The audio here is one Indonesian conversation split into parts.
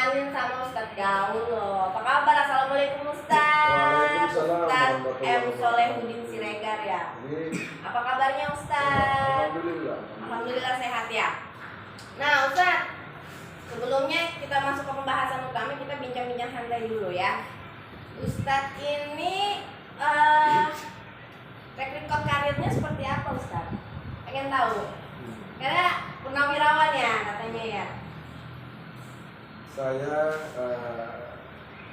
ditemanin sama Ustadz Gaul loh. Apa kabar? Assalamualaikum Ustadz. Waalaikumsalam Ustadz M. warahmatullahi Solehudin Siregar ya. Apa kabarnya Ustadz? Alhamdulillah. Alhamdulillah sehat ya. Nah Ustadz, sebelumnya kita masuk ke pembahasan utama, kita bincang-bincang santai dulu ya. Ustadz ini track record karirnya seperti apa Ustadz? Pengen tahu? Karena purnawirawan ya katanya ya. Saya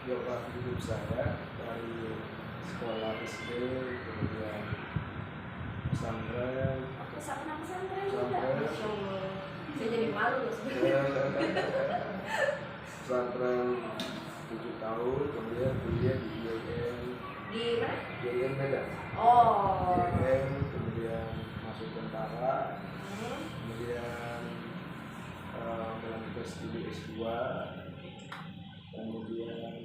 biografi hidup saya dari sekolah SD, kemudian pesantren, Aku pernah pesantren juga. Pesantren. Masya Allah. Saya jadi malu loh sebenarnya. pesantren 7 tahun, kemudian kuliah di IAIN, Di mana? IAIN Medan, Oh. IAIN, kemudian masuk tentara, kemudian melanjutkan studi S2, kemudian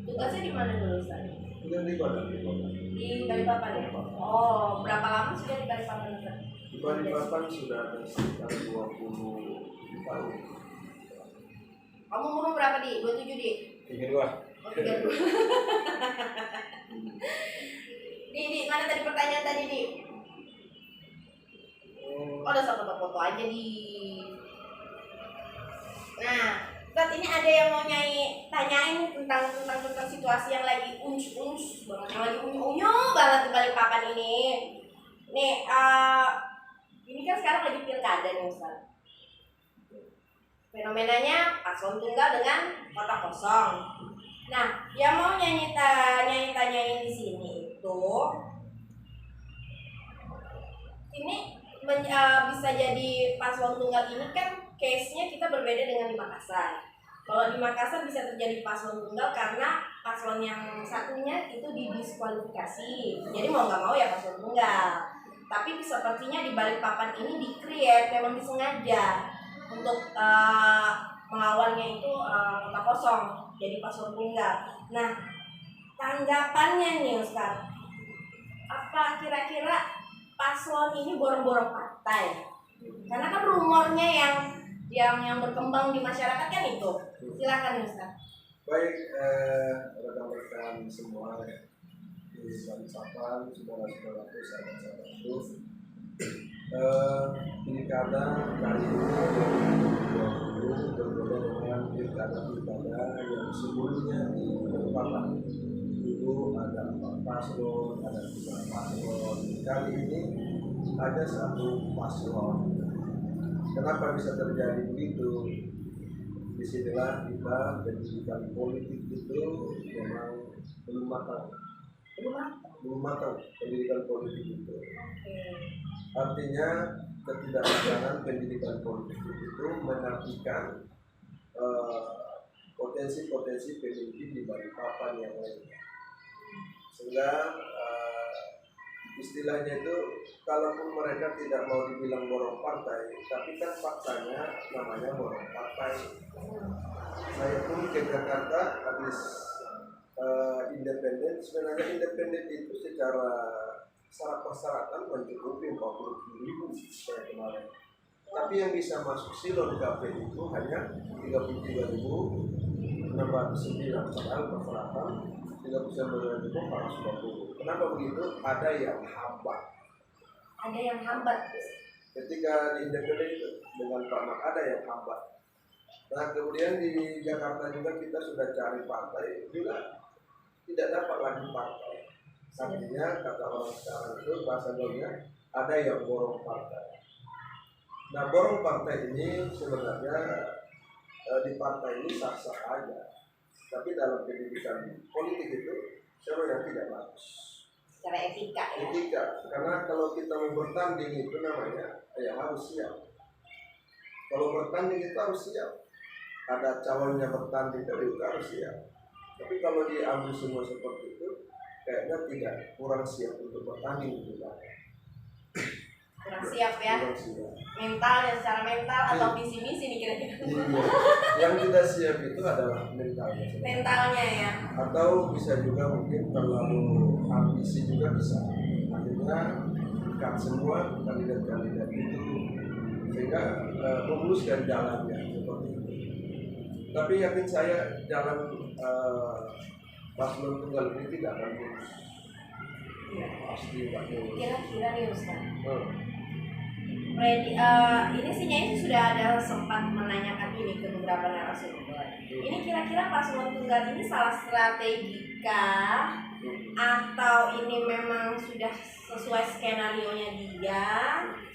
Tugasnya di mana dulu Ustaz? kemudian di Padang, Di Balikpapan ya? Oh, berapa lama sudah di Balikpapan Ustaz? di Balikpapan sudah ada sekitar 20 tahun. Kamu umur berapa di? 27 di? 32. Oh, 32. Di mana tadi pertanyaan tadi di? Oh, udah sama foto aja di. Nah, Ustaz ini ada yang mau tanyain tentang situasi yang lagi unyu banget, yang lagi unyu banget di Balikpapan ini. Nih, ini kan sekarang lagi pilkada nih Ustaz. Fenomenanya paslon tunggal dengan kotak kosong. Nah, yang mau tanyain di sini itu, ini bisa jadi paslon tunggal ini kan case-nya kita berbeda dengan di Makassar. Kalau di Makassar bisa terjadi paslon tunggal karena paslon yang satunya itu didiskualifikasi. Jadi mau nggak mau ya paslon tunggal. Tapi sepertinya di Balikpapan ini di-create memang disengaja untuk melawannya itu kotak kosong jadi paslon tunggal. Nah, tanggapannya nih Ustaz, apa kira-kira paslon ini borong-borong partai? Karena kan rumornya yang berkembang di masyarakat kan itu. Silakan Ustaz. Baik, rekan-rekan semua di Balikpapan, saudara-saudaraku, sahabat-sahabatku, pilkada kali ini 2020 berbeda dengan pilkada yang sebelumnya di Balikpapan. Dulu ada 4 paslon, ada 3 paslon. Kali ini ada 1 paslon. Kenapa bisa terjadi begitu? Disinilah kita pendidikan politik itu memang belum matang pendidikan politik itu. Artinya ketidakmatanan pendidikan politik itu menafikan potensi-potensi pemimpin di Balikpapan yang lainnya. Sehingga istilahnya itu, kalaupun mereka tidak mau dibilang borong partai, tapi kan faktanya namanya borong partai. Saya pun ke Jakarta habis independen. Sebenarnya independen itu secara syarat persyaratan mencukupi 40.000 saya kemarin. Tapi yang bisa masuk silon KP itu hanya 33.609, padahal persyaratan 39.420. Kenapa begitu? Ada yang hambat. Ada yang hambat. Ketika di independen itu dengan Pak Mak ada yang hambat. Nah, kemudian di Jakarta juga kita sudah cari partai juga tidak dapat lagi partai. Artinya kata orang sekarang itu bahasa gaulnya ada yang borong partai. Nah, borong partai ini sebenarnya di partai ini sah-sah aja. Tapi dalam pendidikan politik itu sebenarnya tidak bagus. Secara etika ya. Etika, karena kalau kita mau bertanding itu namanya ya harus siap. Kalau bertanding itu harus siap. Ada calonnya bertanding itu harus siap. Tapi kalau diambil semua seperti itu, kayaknya tidak, kurang siap untuk bertanding juga. Kurang siap ya. Kurang siap. Mental ya, secara mental atau visi misi nih kira-kira. Iya. Yang tidak siap itu adalah mentalnya. Mentalnya ya. Atau bisa juga mungkin terlalu ambisi juga bisa. Akhirnya kan semua kandidat-kandidat itu sehingga memuluskan jalannya seperti itu. Tapi yakin saya jalan paslon tunggal ini tidak akan mulus. Iya. Pasti tidak mulus. Kira-kira nih Ustaz. Hmm. Ini sih Nyai sudah ada sempat menanyakan ini ke beberapa narasumber. Ini kira-kira paslon tunggal ini salah strategi kah? Atau ini memang sudah sesuai skenario-nya dia,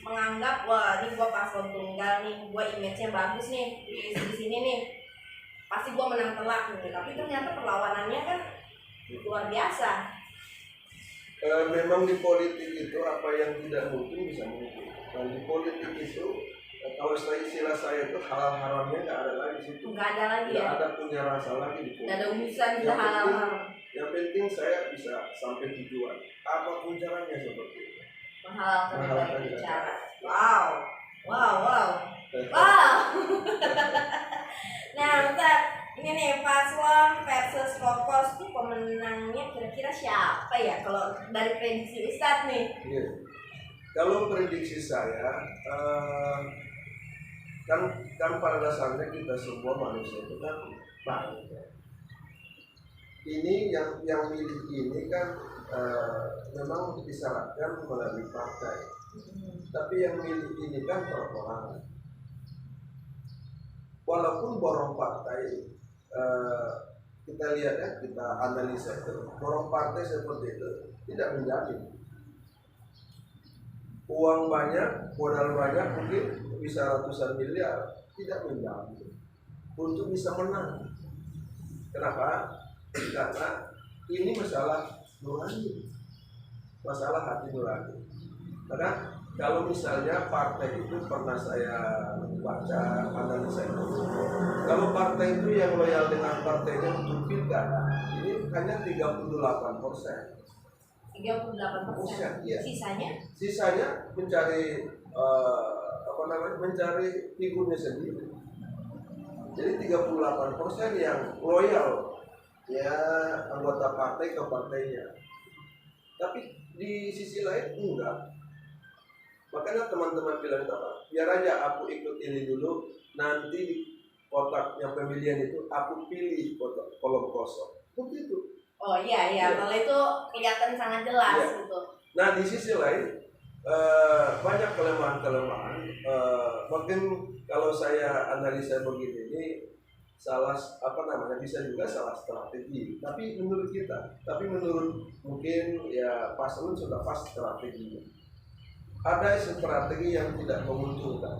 menganggap wah ini gua paslon tunggal nih, gua image-nya bagus nih di sini nih, pasti gua menang telak nih. Tapi ternyata perlawanannya kan luar biasa. Memang di politik itu apa yang tidak mungkin bisa mungkin. Dan di politik itu kalau istilah saya itu halal haramnya nggak ada lagi di situ. Nggak ada lagi ya. Nggak ada punya rasa lagi di politik. Nggak ada urusan bisa halal haram. Yang penting saya bisa sampai tujuan. Apapun caranya seperti itu. Menghalalkan bicara. Wow. Nah, Ustaz, ini nih paslon versus kokos tuh pemenangnya kira-kira siapa ya? Kalau dari prediksi Ustaz nih. Iya. Kalau prediksi saya, kan pada dasarnya kita semua manusia itu kan baik. Ini yang milih ini kan memang disyaratkan melalui partai. Tapi yang milih ini kan perorangan. Walaupun borong partai, kita lihat ya, kita analisa itu, borong partai seperti itu tidak menjamin. Uang banyak, modal banyak, mungkin bisa ratusan miliar, tidak menjamin untuk bisa menang. Kenapa? Karena ini masalah nurani, masalah hati nurani. Maka kalau misalnya partai itu pernah saya baca analisa itu, kalau partai itu yang loyal dengan partainya untuk pilkada ini hanya 38%. 38%. Iya. Sisanya mencari mencari figurnya sendiri. Jadi 38% yang loyal ya anggota partai ke partainya. Tapi di sisi lain enggak. Makanya teman-teman bilang apa? Biar aja aku ikut ini dulu, nanti di kotaknya pemilihan itu aku pilih kotak kolom kosong. Begitu. Oh iya. Kalau itu kelihatan sangat jelas gitu. Nah di sisi lain banyak kelemahan-kelemahan. Mungkin kalau saya analisa begini ini bisa juga salah strategi. Tapi menurut mungkin ya paslon sudah pas strateginya. Ada strategi yang tidak menguntungkan.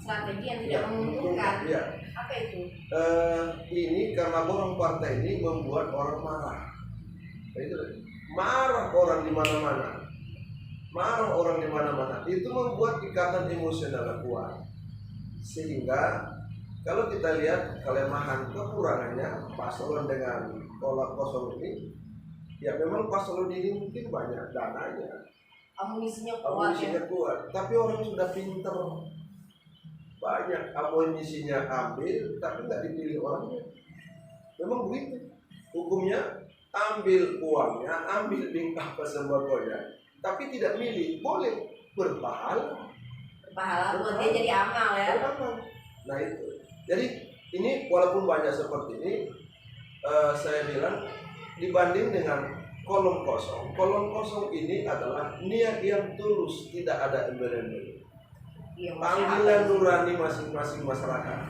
Strategi yang tidak menguntungkan. Ya. Apa itu? Ini karena borong partai ini membuat orang marah. Itu marah orang di mana-mana. Itu membuat ikatan emosional kuat. Sehingga kalau kita lihat kelemahan kekurangannya paslon dengan kolak kosong ini, ya memang paslon ini mungkin banyak dananya. Amunisinya kuat. Tapi orang sudah pinter. Banyak amunisinya ambil, tapi nggak dipilih orangnya. Memang begitu. Hukumnya ambil uangnya, ambil bingkah sembakonya, tapi tidak milih. Boleh berpahala. Buat dia jadi amal ya. Nah itu. Jadi ini walaupun banyak seperti ini, saya bilang dibanding dengan kolom kosong ini adalah niat yang tulus, tidak ada embel-embel. Panggilan nurani masing-masing masyarakat.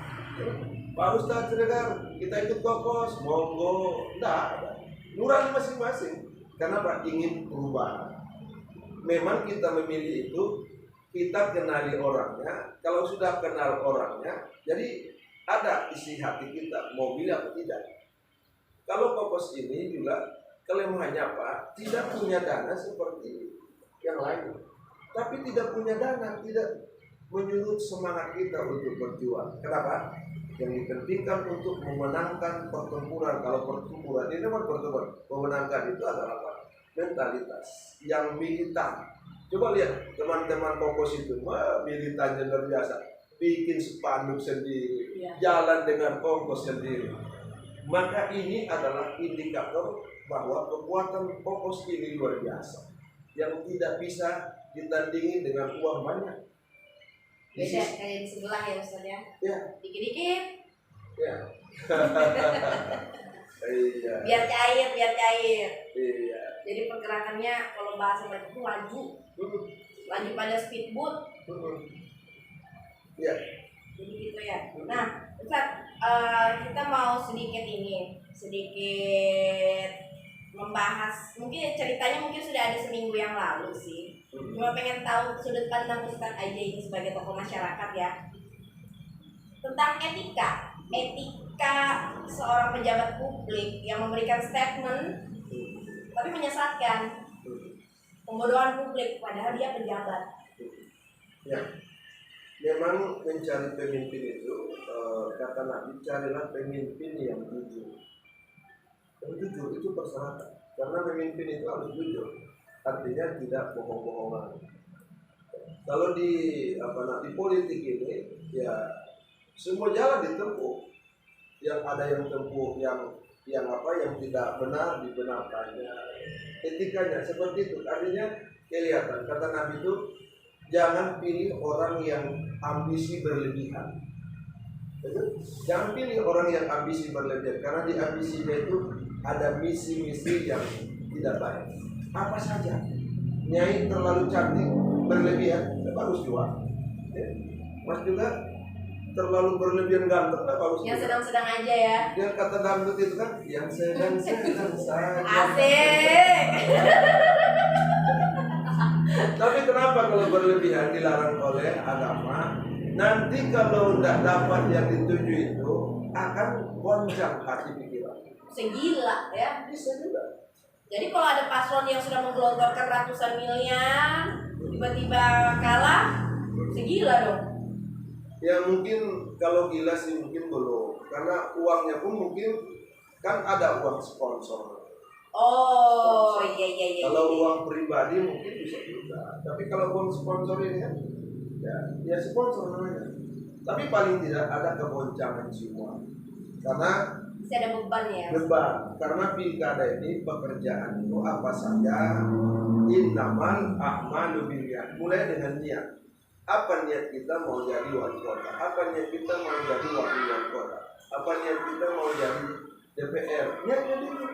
Pak Ustadz Siregar, kita ikut kokos, monggo. Tidak ada. Nurani masing-masing. Karena Pak ingin perubahan. Memang kita memilih itu, kita kenali orangnya. Kalau sudah kenal orangnya, jadi ada isi hati kita, mau pilih atau tidak. Kalau kokos ini juga kelemahannya Pak, tidak punya dana seperti yang lain. Tapi tidak punya dana, tidak menyurut semangat kita untuk berjuang. Kenapa? Yang dipentingkan untuk memenangkan pertempuran. Kalau pertempuran ini memang pertempuran, memenangkan itu adalah apa? Mentalitas yang militan. Coba lihat teman-teman kokos itu, militannya luar biasa. Bikin spanduk sendiri, jalan dengan kokos sendiri. Maka ini adalah indikator bahwa kekuatan kokos ini luar biasa, yang tidak bisa ditandingi dengan uang banyak. Beda kayak di sebelah ya Ustaz ya. Ya, Dikit-dikit. ya. Iya. Biar cair, biar cair. Iya. Jadi pergerakannya kalau bahasa mereka itu laju. Laju pada speedboat. Ya. Jadi gitu ya. Nah, Ustaz, kita mau sedikit membahas. Mungkin ceritanya mungkin sudah ada seminggu yang lalu sih. Cuma pengen tahu sudut pandang Ustaz aja ini sebagai tokoh masyarakat ya. Tentang etika seorang pejabat publik yang memberikan statement tapi menyesatkan, pembodohan publik padahal dia pejabat. Ya. Memang mencari pemimpin itu kata Nabi, carilah pemimpin yang jujur. Yang jujur itu persyaratan. Karena pemimpin itu harus jujur. Artinya tidak bohong-bohongan. Kalau di politik ini ya semua jalan ditempuh. Yang ada yang tempuh yang tidak benar dibenarkannya. Etikanya seperti itu. Artinya kelihatan kata Nabi itu jangan pilih orang yang ambisi berlebihan. Jangan pilih orang yang ambisi berlebihan karena di ambisinya itu ada misi-misi yang tidak baik. Apa saja? Nyai terlalu cantik berlebihan, tidak bagus juga. Mas juga terlalu berlebihan ganteng, tidak bagus. Yang sedang-sedang aja ya. Dia kata dangdut itu kan, yang sedang-sedang saja. Asik. Tapi kenapa kalau berlebihan dilarang oleh agama? Nanti kalau tidak dapat yang dituju itu akan goncang hati pikiran. Segila ya. Bisa juga. Jadi kalau ada paslon yang sudah menggelontorkan ratusan miliar, tiba-tiba kalah, segila dong. Ya mungkin kalau gila sih mungkin belum, karena uangnya pun mungkin kan ada uang sponsor. Oh iya. Kalau uang pribadi mungkin bisa juga, tapi kalau uang sponsor ini kan ya sponsor namanya. Tapi paling tidak ada kegoncangan semua, karena masih ada beban ya. beban, karena pilkada ini pekerjaan itu apa saja, innamal a'malu binniyat, mulai dengan niat. Apa niat kita mau jadi wali kota? Apa niat kita mau jadi wakil wali kota? Apa niat kita mau jadi DPR? Niatnya dulu.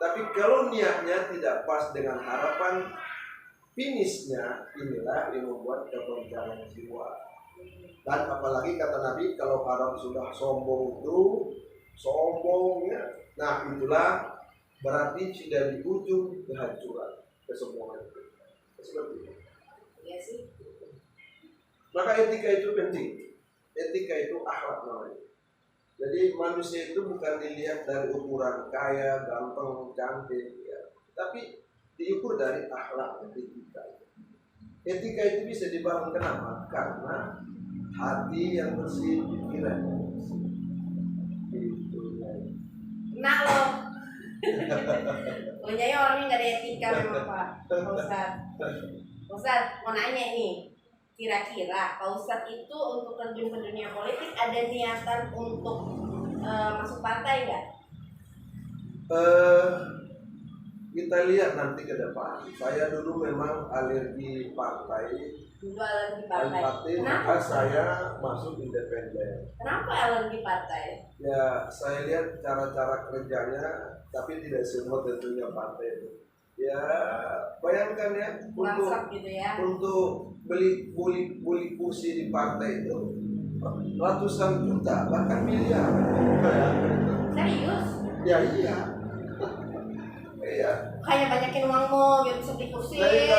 Tapi kalau niatnya tidak pas dengan harapan, finishnya inilah yang membuat kegoncangan jiwa. Dan apalagi kata Nabi, kalau orang sudah sombong itu, sombongnya, nah itulah berarti sudah di ujung kehancuran, kesombongan itu. Seperti itu. Iya sih. Maka etika itu penting. Etika itu akhlak namanya. Jadi manusia itu bukan dilihat dari ukuran kaya, ganteng, cantik, ya. Tapi diukur dari akhlak dan etika. Etika itu bisa dibangun kenapa? Karena hati yang bersih, pikiran yang bersih. Itu ya. Nah lo. Punyanya orangnya nggak ada etika memang Pak Ustadz, mau nanya nih. Kira-kira Pak Ustadz itu untuk terjun ke dunia politik ada niatan untuk masuk partai nggak? Kita lihat nanti ke depan. Saya dulu memang alergi partai. Dulu alergi partai. Maka saya masuk independen. Kenapa alergi partai? Ya, saya lihat cara-cara kerjanya, tapi tidak semua tentunya partai itu. Ya, bayangkan ya, Gitu ya. untuk beli kursi di partai itu ratusan juta, bahkan miliar. Serius? Ya iya. Iya. Kayak banyakin uangmu biar bisa beli kursi. Jadi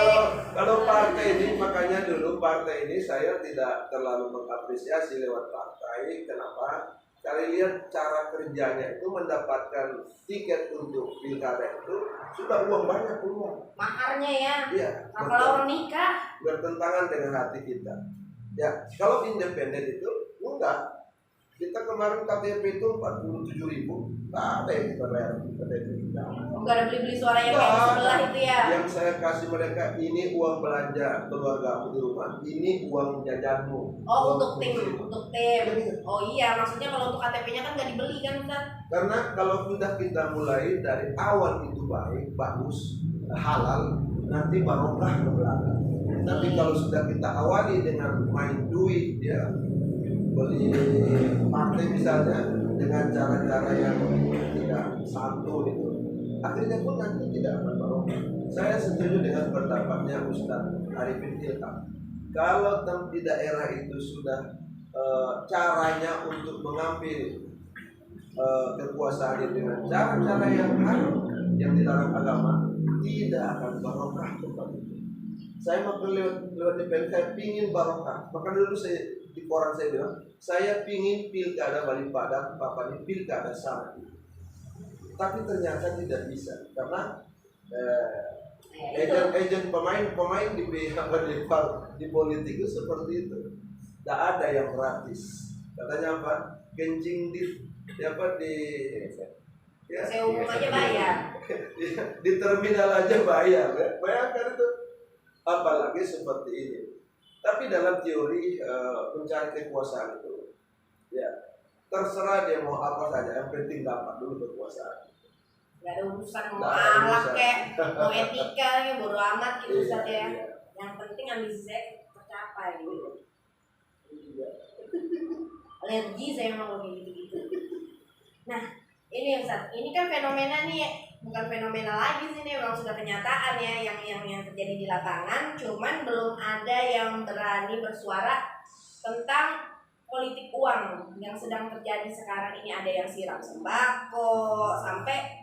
kalau partai ini, makanya dulu partai ini saya tidak terlalu mengapresiasi lewat partai. Kenapa? Kalian lihat cara kerjanya itu mendapatkan tiket untuk pilkada itu sudah uang banyak keluar. Maharnya ya. Iya. Kalau orang nikah bertentangan dengan hati kita. Ya, kalau independen itu enggak. Kita kemarin KTP itu 47.000, nggak ada yang kita bayar KTP kita. Enggak ada beli-beli suara yang kayak di sebelah itu ya. Yang saya kasih mereka ini uang belanja keluarga di rumah, ini uang jajanmu. Oh, untuk tim. Oh iya, maksudnya kalau untuk KTP-nya kan nggak dibeli kan Ustaz? Karena kalau sudah kita mulai dari awal itu baik, bagus, halal, nanti barokah ke belakang. Tapi kalau sudah kita awali dengan main duit, ya, beli partai misalnya dengan cara-cara yang tidak santun itu, akhirnya pun nanti tidak akan barokah. Saya setuju dengan pendapatnya Ustaz Arifin Ilham. Kalau di daerah itu sudah caranya untuk mengambil kekuasaan dengan cara-cara yang haram, yang dilarang agama, tidak akan barokah tempat itu. Saya makin lewat DPR, saya pingin barokah. Maka dulu saya di koran saya bilang, saya pingin pilkada Balikpapan, Bapak ini pilkada sama. Tapi ternyata tidak bisa karena agent pemain di politik itu seperti itu. Tidak ada yang gratis. Katanya apa? Kencing di saya umum aja bayar. Di terminal aja bayar. Bayangkan itu. Apalagi seperti ini. Tapi dalam teori mencari kekuasaan itu, ya terserah dia mau apa saja, yang penting dapat dulu kekuasaan. Gak ada urusan mau akhlak kayak mau etika kayak bodo amat gitu Ustaz ya. Yang penting ambisi saya tercapai gitu. Alergi saya memang kayak gitu-gitu. Nah, ini Ustaz, ini kan fenomena nih, bukan fenomena lagi sih, ini memang sudah kenyataan ya yang terjadi di lapangan, cuman belum ada yang berani bersuara tentang politik uang yang sedang terjadi sekarang ini. Ada yang siram sembako sampai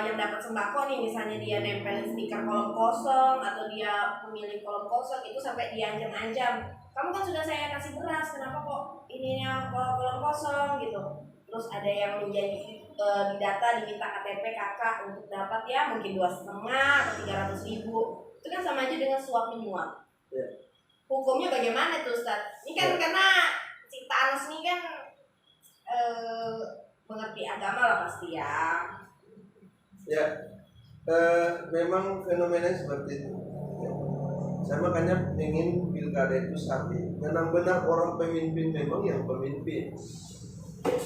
yang dapat sembako nih, misalnya dia nempelin stiker kolom kosong atau dia pemilik kolom kosong itu sampai diancam-ancam. Kamu kan sudah saya kasih beras, kenapa kok ininya kolom kosong gitu. Terus ada yang menjadi didata diminta KTP kakak untuk dapat ya mungkin 2,5 atau 300.000. Itu kan sama aja dengan suap menyuap. Yeah. Hukumnya bagaimana tuh Ustaz? Ini kan karena si Thanos ini kan mengerti agama lah pasti ya. Ya, memang fenomena seperti itu. Ya. Saya makanya ingin pilkada itu sapi. Benar-benar orang pemimpin memang yang pemimpin.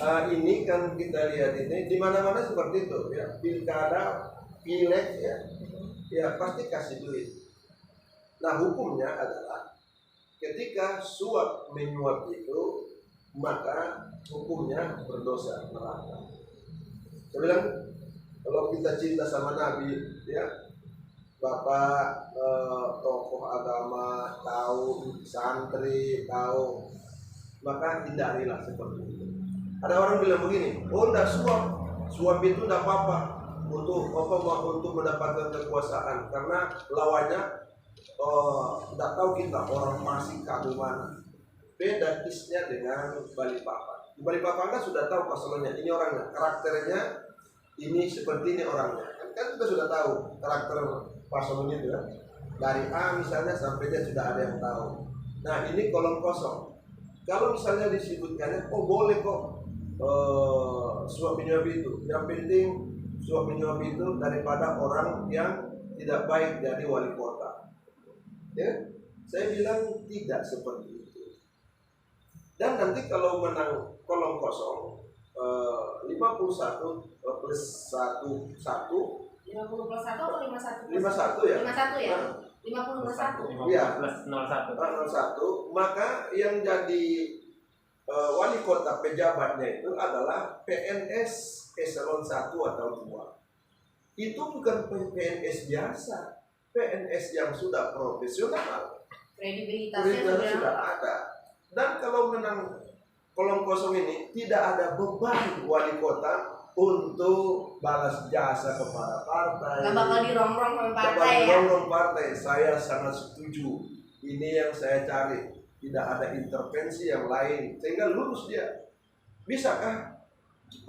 Ini kan kita lihat ini di mana-mana seperti itu ya, pilkada, pileg ya pasti kasih duit. Nah hukumnya adalah ketika suap menyuap itu maka hukumnya berdosa neraka. Saya bilang kalau kita cinta sama Nabi ya, Bapak tokoh agama tahu, santri tahu, maka hindarilah seperti itu. Ada orang bilang begini, oh enggak suap itu enggak apa-apa untuk mendapatkan kekuasaan karena lawannya enggak tahu kita orang masih kamu mana. Beda kisnya dengan Balikpapan. Di Balikpapan kan sudah tahu pasalnya, ini orangnya, karakternya ini seperti ini orangnya. Kan kita sudah tahu karakter pasalnya itu kan. Dari A misalnya sampai dia sudah ada yang tahu. Nah ini kolom kosong. Kalau misalnya disebutkannya, oh boleh kok suap menyuap itu. Yang penting suap menyuap itu daripada orang yang tidak baik jadi wali kota. Ya, saya bilang tidak seperti itu. Dan nanti kalau menang kolom kosong 51 plus 1 50 plus 1 atau 51 plus 51 ya? 51 ya? 50 plus 1 Iya, plus 01. 01, maka yang jadi wali kota pejabatnya itu adalah PNS eselon 1 atau 2. Itu bukan PNS biasa, PNS yang sudah profesional, kredibilitasnya sudah ada. Dan kalau menang kolom kosong ini tidak ada beban wali kota untuk balas jasa kepada partai. Gak bakal dirongrong sama partai ya? Partai, saya sangat setuju. Ini yang saya cari. Tidak ada intervensi yang lain sehingga lulus dia. Bisakah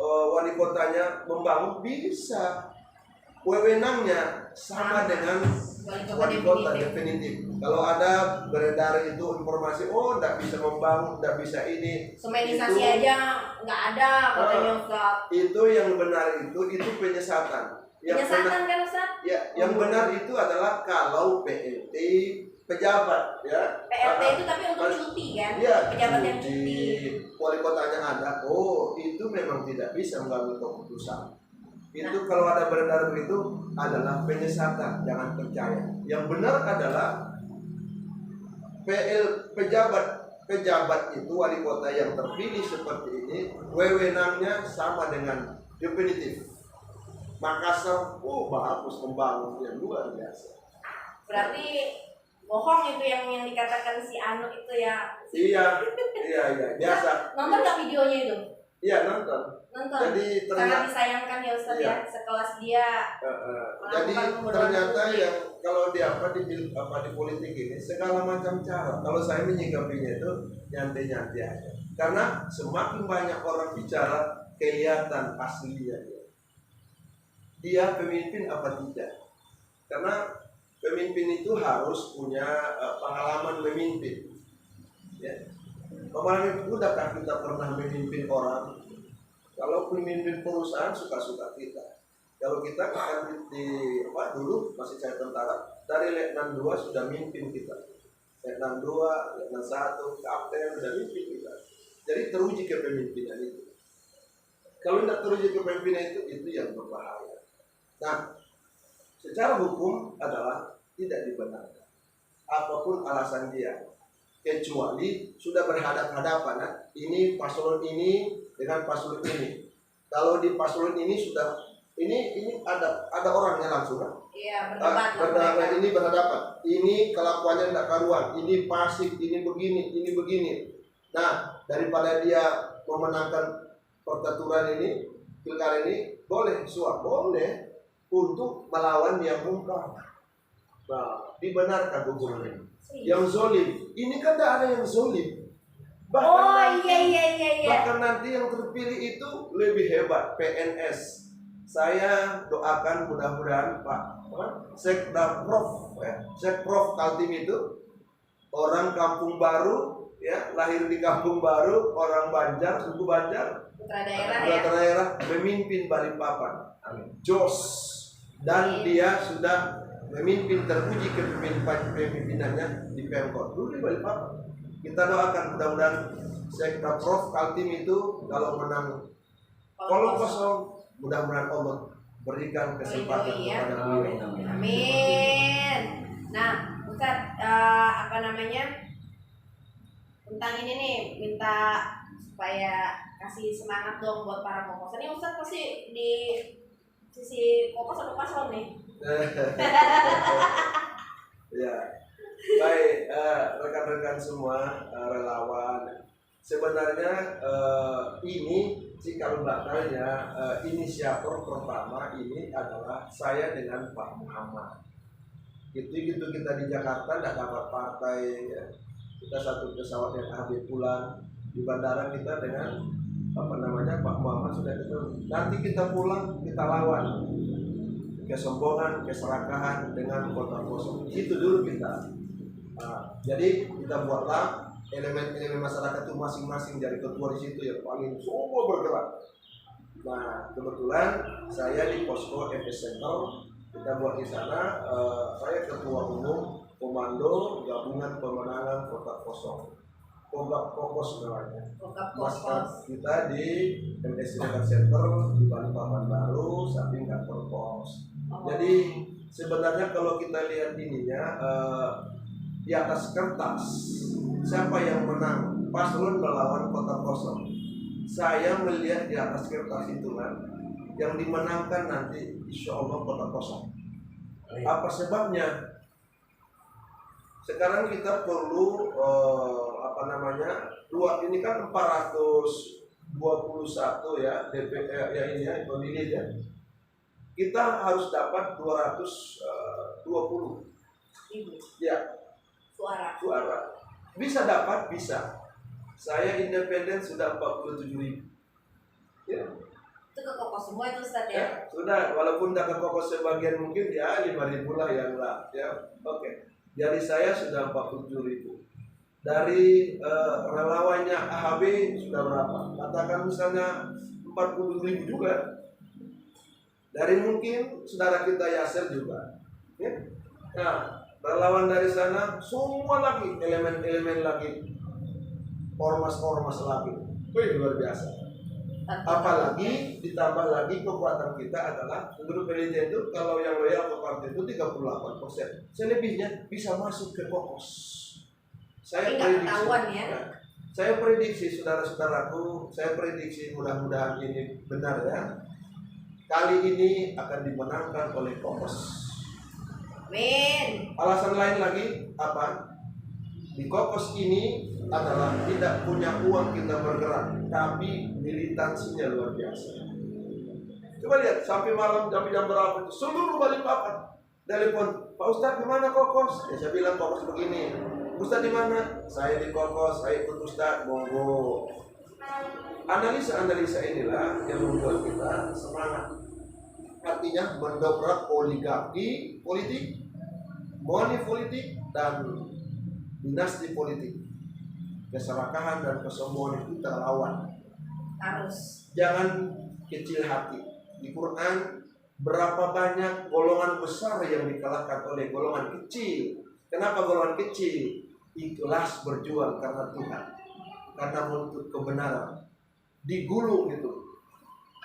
wali kotanya membangun? Bisa. Wewenangnya sama dengan wali kota definitif. Kalau ada beredar itu informasi, oh tidak bisa membangun, tidak bisa ini. Semenisasi itu, aja nggak ada katanya Ustaz. Itu yang benar itu penyesatan. Penyesatan kan Ustaz? Ya, yang benar itu adalah kalau PLT pejabat ya. PLT itu tapi untuk cuti kan? Ya, pejabat yang cuti. Wali kotanya ada, oh itu memang tidak bisa mengambil keputusan. Itu kalau ada beredar begitu adalah penyesatan, jangan percaya. Yang benar adalah pejabat itu wali kota yang terpilih seperti ini, wewenangnya sama dengan definitif. Makassar, bagus membangun yang luar biasa. Berarti bohong itu yang dikatakan si Anu itu ya? Iya, biasa. Nonton nggak videonya itu? Iya, nonton. Jadi sangat disayangkan ya Ustadz ya, sekelas dia. Jadi ternyata yang kalau di politik ini segala macam cara. Kalau saya menyikapinya itu nyantai-nyantai aja. Karena semakin banyak orang bicara, kelihatan aslinya dia. Dia pemimpin apa tidak? Karena pemimpin itu harus punya pengalaman memimpin. Ya. Kemarin udahkah kita pernah memimpin orang? Kalau pemimpin perusahaan suka-suka kita. Kalau kita kan dulu masih saya tentara, dari letnan 2 sudah mimpin kita. Letnan 2, letnan 1, kapten sudah mimpin kita. Jadi teruji kepemimpinan itu. Kalau tidak teruji kepemimpinan itu yang berbahaya. Nah, secara hukum adalah tidak dibenarkan. Apapun alasan dia, kecuali sudah berhadapan-hadapan. Nah, ini paslon ini dengan paslon ini. Kalau di paslon ini sudah ini ada orangnya langsung kan? Iya, berdebat. Ini berhadapan. Ini kelakuannya tidak karuan. Ini pasif, ini begini. Nah, daripada dia memenangkan percaturan ini, pilkada ini, boleh suap, boleh untuk melawan yang mungkar. Nah, dibenarkan hukumnya. Yang zolim, ini kan tidak ada yang zolim. Bahkan nanti yang terpilih itu lebih hebat, PNS. Saya doakan mudah-mudahan Pak Sekprov Kaltim itu orang kampung baru, ya, lahir di kampung baru, orang Banjar, suku Banjar, putra daerah memimpin Balikpapan. Jos, dan dia sudah memimpin, teruji kepemimpinannya di Pemkot dulu di Balikpapan. Kita doakan mudah-mudahan Sekprov Kaltim itu kalau menang kosong, mudah-mudahan Allah berikan kesempatan kepada beliau. Amin. Nah, Ustaz, tentang ini nih, minta supaya kasih semangat dong buat para kokos. Ini Ustaz pasti di sisi kokos atau paslon nih? Ya. Baik, rekan-rekan semua, relawan. Sebenarnya ini cikal bakalnya, inisiator pertama ini adalah saya dengan Pak Muhammad. Gitu kita di Jakarta tidak dapat partai, ya. Kita satu pesawat yang habis pulang di bandara, kita dengan Pak Muhammad sudah ketemu. Nanti kita pulang, kita lawan kesombongan, keserakahan dengan kota kosong. Itu dulu kita. Jadi kita buatlah elemen-elemen masyarakat itu masing-masing, dari ketua di situ yang paling semua bergerak. Nah, kebetulan saya di posko FS Center, kita buat di sana. Saya ketua umum Komando Gabungan Pemenangan Kota Kosong, Kokos namanya. Masker kita di MS Center di Balikpapan Baru, samping kantor pos. Jadi sebenarnya kalau kita lihat ininya, di atas kertas siapa yang menang, paslon melawan kota kosong. Saya melihat di atas kertas itu kan, yang dimenangkan nanti insya Allah kota kosong. Apa sebabnya? Sekarang kita perlu ini kan 421 ya DPR ya, ini ya pemilih ya. Kita harus dapat 220 ya suara. Bisa dapat, bisa. Saya independen sudah 47.000. Ya. Itu ke kokos semua itu Ustaz ya? Sudah, walaupun tak ke kokos sebagian mungkin ya 5.000 lah yang lah ya. Oke. Jadi saya sudah 47.000. Dari relawannya AHB sudah berapa? Katakan misalnya 40.000 juga. Dari mungkin saudara kita Yasser juga. Ya. Nah, relawan dari sana semua lagi, elemen-elemen lagi, ormas-ormas lagi. Wih, luar biasa. Apalagi ditambah lagi kekuatan kita adalah menurut penelitian itu kalau yang loyal ke partai itu 38%. Selebihnya bisa masuk ke kokos. Saya prediksi, saya prediksi saudara-saudaraku, saya prediksi mudah-mudahan ini benar ya. Kali ini akan dimenangkan oleh kokos. Amin. Alasan lain lagi apa? Di kokos ini adalah tidak punya uang kita bergerak, tapi militansinya luar biasa. Coba lihat sampai malam jam berapa itu seluruh Balikpapan telepon, Pak Ustadz gimana kokos? Ya saya bilang kokos begini. Ustadz di mana? Saya di kokos, saya ikut Ustadz, monggo. Analisa inilah yang membuat kita semangat. Artinya mendobrak oligarki politik, money politik, dan dinasti politik. Keserakahan dan kesombongan itu terlawan. Harus. Jangan kecil hati. Di Quran berapa banyak golongan besar yang dikalahkan oleh golongan kecil. Kenapa golongan kecil? Ikhlas berjuang karena Tuhan, karena menuntut kebenaran. Digulung itu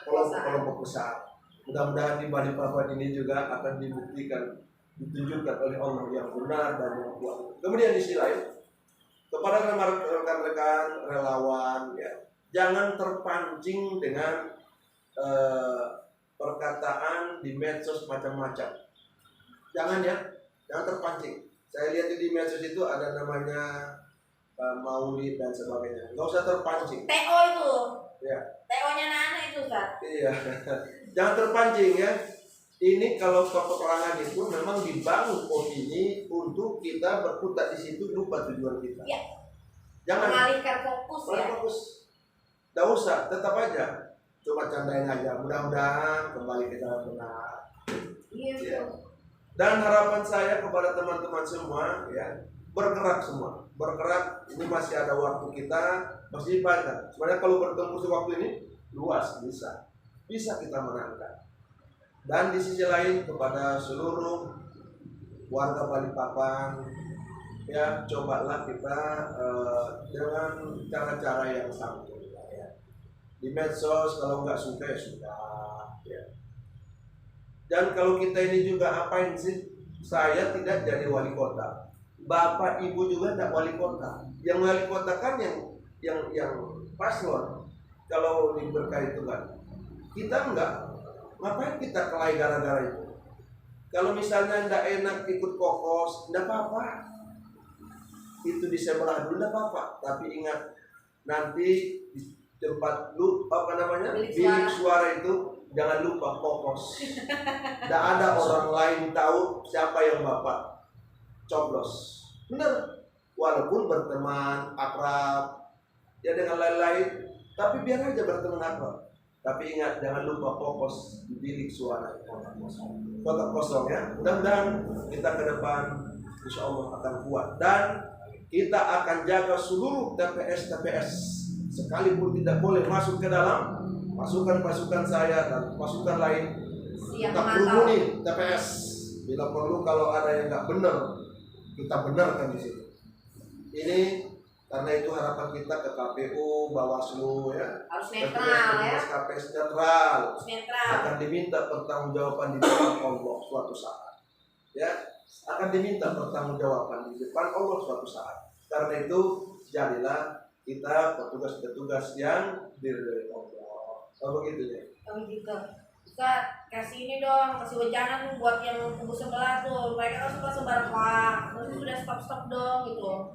kelompok besar. Mudah-mudahan di Balikpapan ini juga akan dibuktikan, ditunjukkan oleh Allah yang benar dan yang kuat. Kemudian di sisi lain, kepada rekan-rekan relawan, ya, jangan terpancing dengan perkataan di medsos macam-macam. Jangan terpancing. Saya lihat di medsos itu ada namanya maulid dan sebagainya. Nggak usah terpancing. TO itu. Ya. TO-nya Nana itu, Ustaz. Iya. Jangan terpancing ya. Ini kalau peperangan itu memang dibangun opini untuk kita berkutat di situ, lupa tujuan kita. Ya. Jangan mengalihkan fokus ya. Fokus. Tidak usah, tetap aja. Cuma candain aja. Mudah-mudahan kembali ke jalan benar. Iya. Ya. Dan harapan saya kepada teman-teman semua, ya, bergerak semua. Bergerak. Ini masih ada waktu kita, masih banyak. Sebenarnya kalau bertemu waktu ini luas, bisa kita menangkan. Dan di sisi lain kepada seluruh warga Balikpapan, ya, cobalah kita dengan cara-cara yang santun, ya. Di medsos kalau nggak suka ya sudah, ya. Dan kalau kita ini juga apain sih? Saya tidak jadi wali kota, bapak ibu juga tidak wali kota. Yang wali kota kan yang paslon. Kalau diberkahi Tuhan, kita enggak. Ngapain kita kelahi gara-gara itu? Kalau misalnya ndak enak ikut kokos, ndak apa-apa. Itu di sebelah dulu ndak apa-apa. Tapi ingat, nanti di tempat bilik suara itu jangan lupa kokos. Ndak ada orang lain tahu siapa yang bapak coblos. Benar. Walaupun berteman, akrab, ya dengan lain-lain, tapi biar aja berteman akrab. Tapi ingat, jangan lupa fokus di bilik suara kotak kosong ya. Mudah-mudahan kita ke depan insya Allah akan kuat. Dan kita akan jaga seluruh TPS sekalipun tidak boleh masuk ke dalam. Pasukan saya dan pasukan lain kita kerumuni TPS. Bila perlu kalau ada yang nggak benar, kita benarkan di situ. Ini karena itu harapan kita ke KPU, Bawaslu, ya, harus netral ya. KPS netral. Akan diminta pertanggungjawaban di depan Allah suatu saat. Ya, akan diminta pertanggungjawaban di depan Allah suatu saat. Karena itu jadilah kita petugas-petugas yang diridhoi Allah. Oh begitu ya. Oh gitu. Bisa kasih ini dong, kasih wejangan buat yang kubu sebelah tuh. Mereka kan suka sebar hoax. Terus sudah stop dong gitu.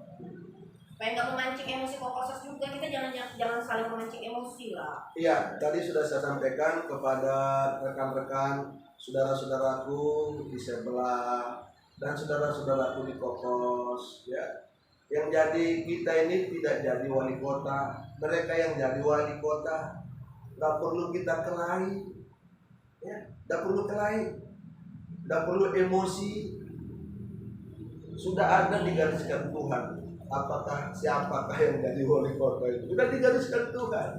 Supaya nggak memancing emosi kokosas juga, kita jangan saling memancing emosi lah. Iya, tadi sudah saya sampaikan kepada rekan-rekan, saudara-saudaraku di sebelah dan saudara-saudaraku di kokos, ya. Yang jadi kita ini tidak jadi wali kota, mereka yang jadi wali kota. Nggak perlu kita kelahi, ya. Nggak perlu kelahi, nggak perlu emosi. Sudah ada digariskan Tuhan. Siapakah yang jadi wali kota itu sudah digariskan Tuhan.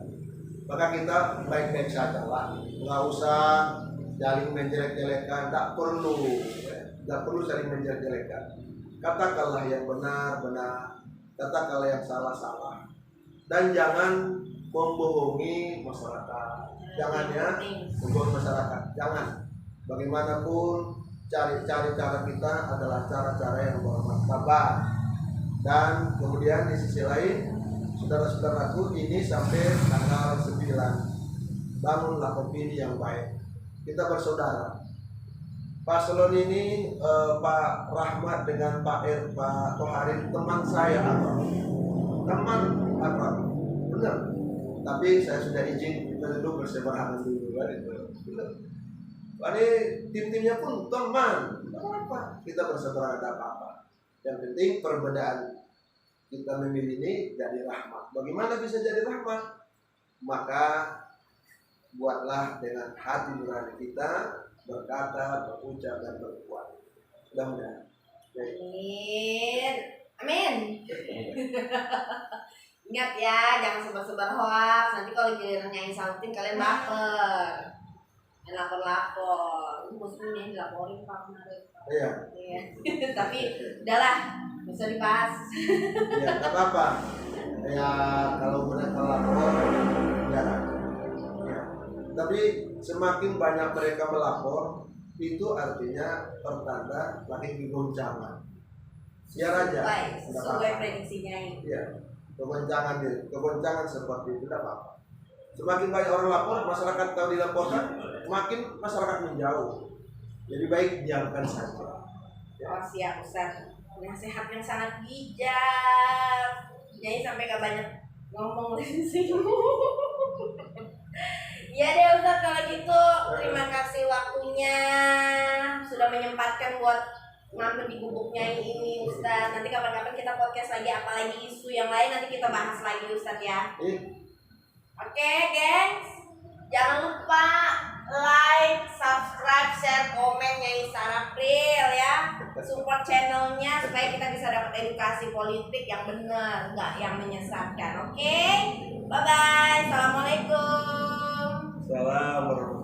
Maka kita baik-baik saja lah, nggak usah saling menjelek-jelekan, nggak perlu saling menjelek-jelekan. Katakanlah yang benar, katakanlah yang salah. Dan jangan membohongi masyarakat. Jangan ya, membohongi masyarakat. Jangan. Bagaimanapun cari cara kita adalah cara-cara yang bermartabat. Dan kemudian di sisi lain, saudara-saudaraku, ini sampai tanggal 9 bangunlah opini yang baik. Kita bersaudara. Paslon ini Pak Rahmat dengan Pak Toharin teman saya teman akrab, benar. Tapi saya sudah izin kita dulu berseberangan dulu kan itu. Ini tim-timnya pun teman, apa? Kita berseberangan ada apa-apa. Yang penting perbedaan kita memilih ini jadi rahmat. Bagaimana bisa jadi rahmat? Maka buatlah dengan hati nurani kita, berkata, berucap, dan berbuat. Mudah-mudahan. Amin. Amin. Ingat ya, jangan sebar-sebar hoax. Nanti kalau giliran Nyai Saltin kalian baper. Dan lapor-lapor. Musuhnya yang dilaporin Pak kemarin. Iya. Iya. Tapi udahlah, bisa dibahas. Iya, tak apa-apa. Ya kalau mereka lapor, jarang. Ya. Tapi semakin banyak mereka melapor, itu artinya pertanda lagi digoncangan. Biar aja. Sesuai prediksinya ini. Iya, kegoncangan seperti itu tidak apa-apa. Semakin banyak orang lapor, masyarakat tahu dilaporkan, makin masyarakat menjauh. Jadi baik diamkan saja. Ya. Oh siap Ustaz. Nasihat yang sangat bijak. Jadi sampai gak banyak ngomong di sini. Ya deh Ustaz kalau gitu, terima kasih waktunya sudah menyempatkan buat mampir di gubuknya ini Ustaz. Nanti kapan-kapan kita podcast lagi, apalagi isu yang lain nanti kita bahas lagi Ustaz ya. Oke, gengs. Jangan lupa like, subscribe, share, komen Nyai Sarapril ya. Support channelnya supaya kita bisa dapat edukasi politik yang benar, nggak yang menyesatkan. Oke? Bye-bye. Assalamualaikum. Salam warahmatullahi